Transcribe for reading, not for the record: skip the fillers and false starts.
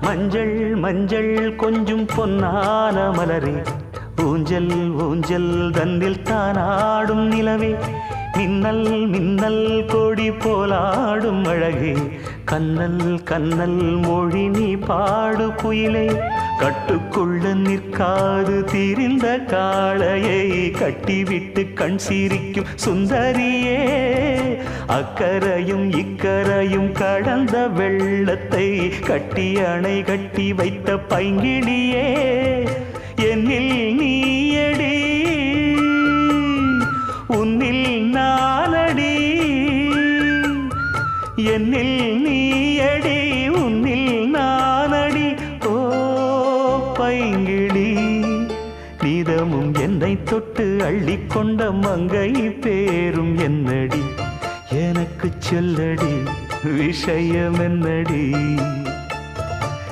மஞ்சள் மஞ்சள் கொஞ்சம் பொன்னான மலரே, ஊஞ்சல் ஊஞ்சல் தன்னில் தானாடும் நிலவே, மின்னல் மின்னல் கொடி போலாடும் அழகே, கண்ணல் கண்ணல் மொழி நீ பாடு குயிலே, கட்டுக்குள்ள நிற்காது திரிந்த காளையை கட்டிவிட்டு கண் சிரிக்கும் சுந்தரியே, அக்கரையும் இக்கரையும் கடந்த வெள்ளத்தை கட்டி அணை கட்டி வைத்த பைங்கிளியே, என்னில் நீயடி உன்னில் நானடி, என்னில் நீயடி உன்னில் நானடி. ஓ பைங்கிளி, நீதமும் என்னை தொட்டு அள்ளிக்கொண்ட மங்கை பேரும் என்னடி, எனக்கு சொல்லடி விஷயம் என்னடி.